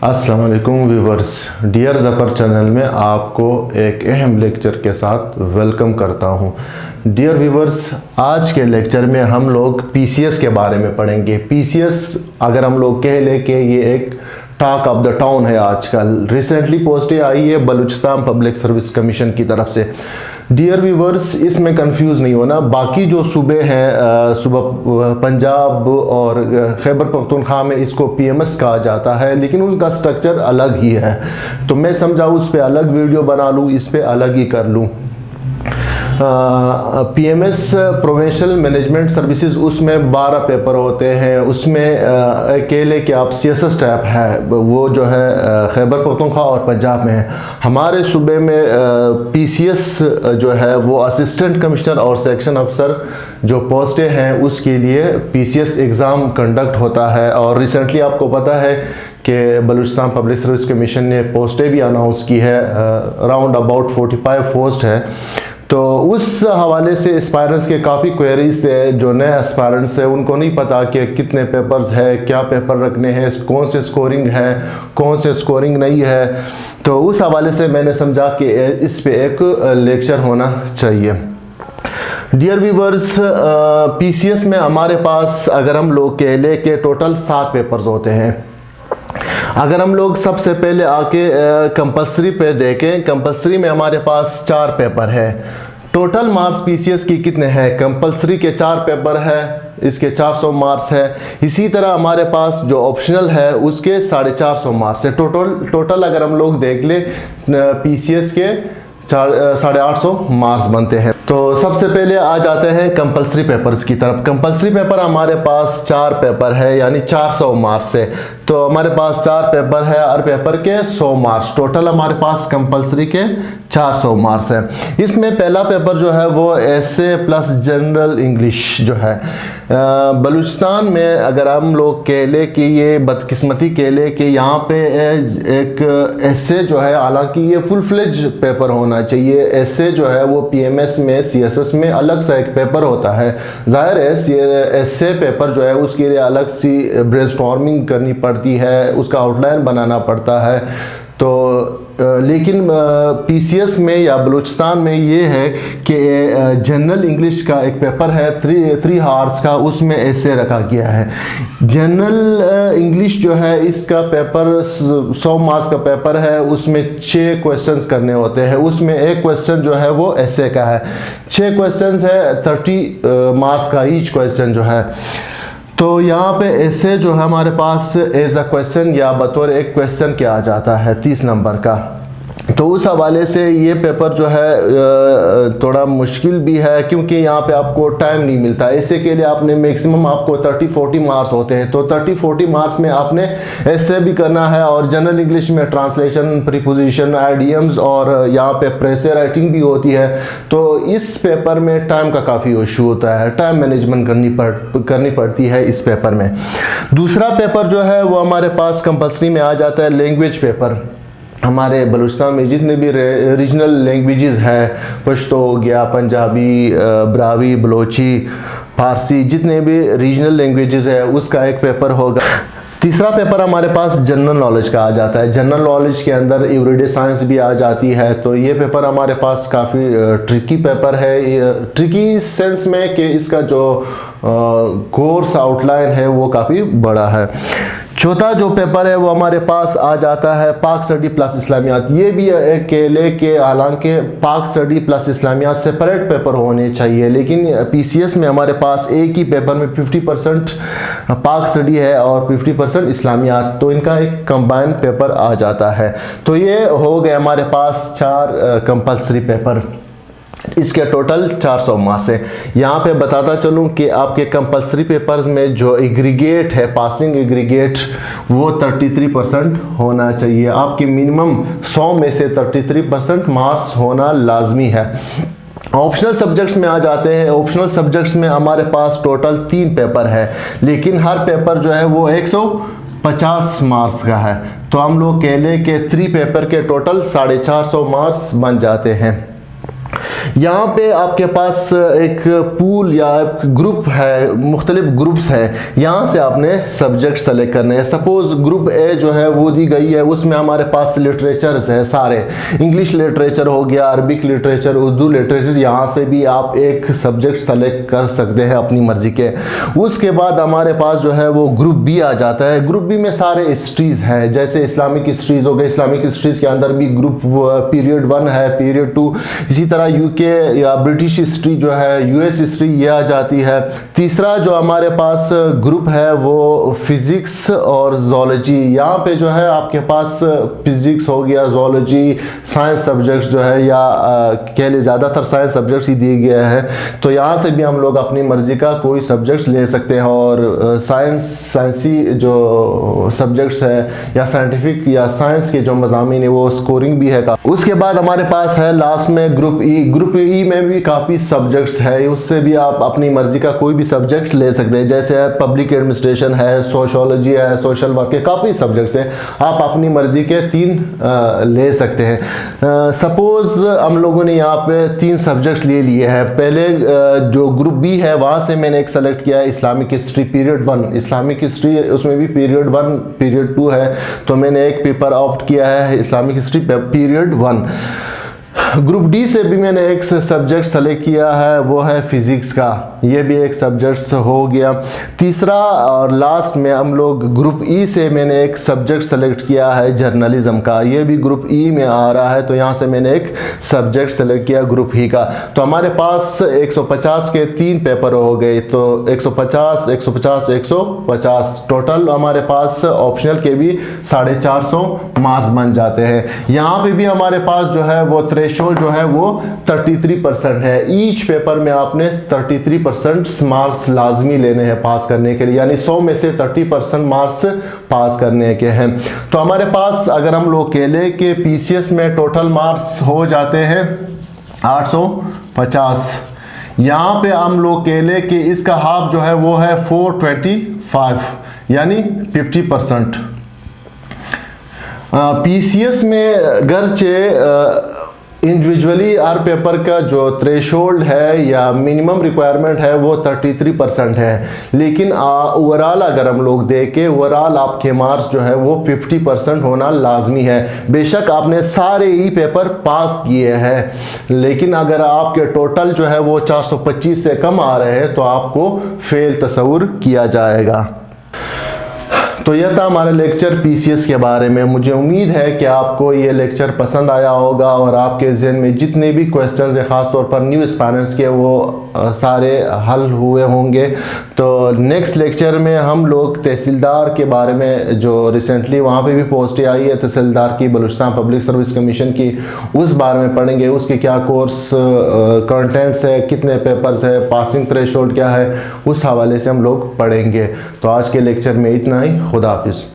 अस्सलाम वालेकुम viewers, dear Zafar channel में आपको एक अहम लेक्चर के साथ वेलकम करता हूं। डियर व्यूवर्स, आज के लेक्चर में हम लोग पीसीएस के बारे में पढ़ेंगे। पीसीएस अगर हम लोग कह लें कि ये एक टॉक ऑफ द टाउन है आजकल। रिसेंटली पोस्टें आई है बलूचिस्तान पब्लिक सर्विस कमीशन की तरफ से। डियर व्यूवर्स, इसमें कंफ्यूज नहीं होना। बाकी जो सूबे हैं, सूबा पंजाब और खैबर पख्तूनख्वा में इसको पीएमएस कहा जाता है, लेकिन उनका स्ट्रक्चर अलग ही है। तो मैं समझा उस पर अलग वीडियो बना लूँ, इस पर अलग ही कर लूँ। पीएमएस प्रोविंशियल मैनेजमेंट सर्विसेज, उसमें 12 पेपर होते हैं। उसमें अकेले कि आप सीएसएस टाइप है वो जो है खैबर पख्तूनख्वा और पंजाब में है। हमारे सूबे में पीसीएस जो है वो असिस्टेंट कमिश्नर और सेक्शन अफसर जो पोस्टें हैं उसके लिए पीसीएस एग्ज़ाम कंडक्ट होता है। और रिसेंटली आपको पता है कि बलूचिस्तान पब्लिक सर्विस कमीशन ने पोस्टें भी अनाउंस की है। अराउंड अबाउट 45 पोस्ट है। तो उस हवाले से एस्पायरेंट्स के काफ़ी क्वेरीज थे। जो नए एस्पायरेंट्स हैं उनको नहीं पता कि कितने पेपर्स है, क्या पेपर रखने हैं, कौन से स्कोरिंग है, कौन से स्कोरिंग नहीं है। तो उस हवाले से मैंने समझा कि इस पे एक लेक्चर होना चाहिए। डियर व्यूवर्स, पीसीएस में हमारे पास अगर हम लोग कह लें कि टोटल 7 पेपर्स होते हैं। अगर हम लोग सबसे पहले आके कंपलसरी पे देखें, कंपलसरी में हमारे पास 4 पेपर है। टोटल मार्क्स पीसीएस की कितने हैं? कंपलसरी के 4 पेपर है, इसके 400 मार्क्स है। इसी तरह हमारे पास जो ऑप्शनल है उसके 450 मार्क्स है। टोटल अगर हम लोग देख लें पीसीएस के 850 मार्क्स बनते हैं। तो सबसे पहले आ जाते हैं कंपलसरी पेपर्स की तरफ। कंपलसरी पेपर हमारे पास 4 पेपर है, यानी 400 मार्क्स है। तो हमारे पास 4 पेपर है, हर पेपर के 100 मार्क्स। टोटल हमारे पास कंपलसरी के 400 मार्क्स है। इसमें पहला पेपर जो है वो एसे प्लस जनरल इंग्लिश जो है। बलूचिस्तान में अगर हम लोग कह लें कि ये बदकिस्मती कह लें कि यहाँ पे एक एसे जो है, हालांकि ये फुल फ्लेज पेपर होना चाहिए। एसे जो है वो पीएमएस में सीएसएस में अलग सा एक पेपर होता है। जाहिर है एसे पेपर जो है उसके लिए अलग सी ब्रेनस्टॉर्मिंग करनी पड़ती है, उसका आउटलाइन बनाना पड़ता है। तो लेकिन पीसीएस में या बलूचिस्तान में ये है कि जनरल इंग्लिश का एक पेपर है 3 आवर्स का, उसमें ऐसे रखा गया है। जनरल इंग्लिश जो है इसका पेपर 100 मार्क्स का पेपर है। उसमें 6 क्वेश्चंस करने होते हैं। उसमें एक क्वेश्चन जो है वो ऐसे का है। 6 क्वेश्चंस है, 30 मार्क्स का ईच क्वेश्चन जो है। तो यहाँ पे ऐसे जो है हमारे पास एज अ क्वेश्चन या बतौर एक क्वेश्चन क्या आ जाता है 30 नंबर का। तो उस हवाले से ये पेपर जो है थोड़ा मुश्किल भी है, क्योंकि यहाँ पे आपको टाइम नहीं मिलता। ऐसे के लिए आपने मैक्सिमम आपको 30-40 मार्क्स होते हैं। तो 30-40 मार्क्स में आपने ऐसे भी करना है, और जनरल इंग्लिश में ट्रांसलेशन, प्रीपोजिशन, आइडियम्स और यहाँ पे प्रेस राइटिंग भी होती है। तो इस पेपर में टाइम का काफ़ी इशू होता है, टाइम मैनेजमेंट करनी पड़ती है इस पेपर में। दूसरा पेपर जो है वो हमारे पास कंपलसरी में आ जाता है लैंग्वेज पेपर। हमारे बलूचिस्तान में जितने भी रीजनल लैंग्वेजेस हैं, पश्तो हो गया, पंजाबी, ब्रावी, बलोची, फारसी, जितने भी रीजनल लैंग्वेजेस है उसका एक पेपर होगा। तीसरा पेपर हमारे पास जनरल नॉलेज का आ जाता है। जनरल नॉलेज के अंदर एवरीडे साइंस भी आ जाती है। तो ये पेपर हमारे पास काफ़ी ट्रिकी पेपर है। ट्रिकी सेंस में कि इसका जो कोर्स आउटलाइन है वो काफ़ी बड़ा है। चौथा जो पेपर है वो हमारे पास आ जाता है पाक स्टडी प्लस इस्लामियात। ये भी अकेले के, हालांकि पाक स्टडी प्लस इस्लामियात सेपरेट पेपर होने चाहिए, लेकिन पीसीएस में हमारे पास एक ही पेपर में 50% पाक स्टडी है और 50% इस्लामियात। तो इनका एक कंबाइन पेपर आ जाता है। तो ये हो गए हमारे पास 4 कंपलसरी पेपर। इसके टोटल 400 मार्क्स है। यहाँ पे बताता चलूँ कि आपके कंपलसरी पेपर्स में जो एग्रीगेट है, पासिंग एग्रीगेट, वो 33% होना चाहिए। आपके मिनिमम 100 में से 33% मार्क्स होना लाजमी है। ऑप्शनल सब्जेक्ट्स में आ जाते हैं। ऑप्शनल सब्जेक्ट्स में हमारे पास टोटल 3 पेपर है, लेकिन हर पेपर जो है वो 150 मार्क्स का है। तो हम लोग कह लें कि 3 पेपर के टोटल 450 मार्क्स बन जाते हैं। यहाँ पे आपके पास एक पूल या एक ग्रुप है, मुख्तलिफ ग्रुप्स हैं, यहाँ से आपने सब्जेक्ट सेलेक्ट करने हैं। सपोज ग्रुप ए जो है वो दी गई है, उसमें हमारे पास लिटरेचर्स है सारे, इंग्लिश लिटरेचर हो गया, अरबिक लिटरेचर, उर्दू लिटरेचर, यहाँ से भी आप एक सब्जेक्ट सेलेक्ट कर सकते हैं अपनी मर्जी के। उसके बाद हमारे पास जो है वो ग्रुप बी आ जाता है। ग्रुप बी में सारे हिस्ट्रीज हैं, जैसे इस्लामिक हिस्ट्रीज हो गए, इस्लामिक हिस्ट्रीज के अंदर भी ग्रुप पीरियड 1 है, पीरियड 2, इसी तरह यूके या ब्रिटिश हिस्ट्री जो है, यूएस हिस्ट्री ये आ जाती है। तीसरा जो हमारे पास ग्रुप है वो फिजिक्स और जोलॉजी, यहाँ पे जो है आपके पास फिजिक्स हो गया, जोलॉजी, साइंस सब्जेक्ट्स जो है, या कह ले ज़्यादातर साइंस सब्जेक्ट्स ही दिए गए हैं, तो यहाँ से भी हम लोग अपनी मर्जी का कोई सब्जेक्ट्स ले सकते हैं। और साइंसी जो सब्जेक्ट्स है या साइंटिफिक या साइंस के जो मज़ामीन है वो स्कोरिंग भी है। उसके बाद हमारे पास है लास्ट में ग्रुप ई। ग्रुप ई में भी काफ़ी सब्जेक्ट्स है, उससे भी आप अपनी मर्जी का कोई भी सब्जेक्ट ले सकते हैं, जैसे पब्लिक एडमिनिस्ट्रेशन है, सोशोलॉजी है, सोशल वर्क के काफ़ी सब्जेक्ट्स हैं, आप अपनी मर्जी के 3 ले सकते हैं। सपोज हम लोगों ने यहाँ पे 3 सब्जेक्ट्स ले लिए हैं। पहले जो ग्रुप बी है वहाँ से मैंने एक सेलेक्ट किया है Islamic history period 1, Islamic history, उसमें भी पीरियड 1 पीरियड 2 है, तो मैंने एक पेपर ऑप्ट किया है Islamic history period 1। Group D से भी मैंने एक सब्जेक्ट सेलेक्ट किया है, वो है फिजिक्स का, ये भी एक सब्जेक्ट हो गया। तीसरा और लास्ट में हम लोग ग्रुप ई से मैंने एक सब्जेक्ट सेलेक्ट किया है जर्नलिज्म का, ये भी ग्रुप ई में आ रहा है, तो यहाँ से मैंने एक सब्जेक्ट सेलेक्ट किया ग्रुप ही का। तो हमारे पास 150 के 3 पेपर हो गए, तो 150 150 150 टोटल हमारे पास ऑप्शनल के भी 450 मार्क्स बन जाते हैं। यहाँ पे भी हमारे पास जो है वो थ्रेशोल्ड जो है वो 33% है। ईच पेपर में आपने 33% मार्क्स लाजमी लेने हैं पास करने के लिए, यानी 100 में से 30% मार्क्स पास करने के हैं। तो हमारे पास अगर हम लोग कह लें कि पीसीएस में टोटल मार्क्स हो जाते हैं 850, यहाँ पे हम लोग कह लें कि इसका हाफ जो है वो है 425, यानी 50%। पीसीएस में गर्चे इंडिविजुअली हर पेपर का जो थ्रेशोल्ड है या मिनिमम रिक्वायरमेंट है वो 33% है, लेकिन ओवरऑल अगर हम लोग देखें, ओवरऑल आपके मार्क्स जो है वो 50% होना लाजमी है। बेशक आपने सारे ही पेपर पास किए हैं, लेकिन अगर आपके टोटल जो है वो 425 से कम आ रहे हैं तो आपको फेल तस्वुर किया जाएगा। तो यह था हमारा लेक्चर पीसीएस के बारे में। मुझे उम्मीद है कि आपको ये लेक्चर पसंद आया होगा और आपके जहन में जितने भी क्वेश्चंस हैं ख़ास तौर पर न्यू एस्पायरेंट्स के वो सारे हल हुए होंगे। तो नेक्स्ट लेक्चर में हम लोग तहसीलदार के बारे में, जो रिसेंटली वहाँ पे भी पोस्ट आई है तहसीलदार की, बलूचिस्तान पब्लिक सर्विस कमीशन की, उस बारे में पढ़ेंगे। उसके क्या कोर्स कंटेंट्स है, कितने पेपर्स है, पासिंग थ्रेशोल्ड क्या है, उस हवाले से हम लोग पढ़ेंगे। तो आज के लेक्चर में इतना ही। खुदा हाफिज़।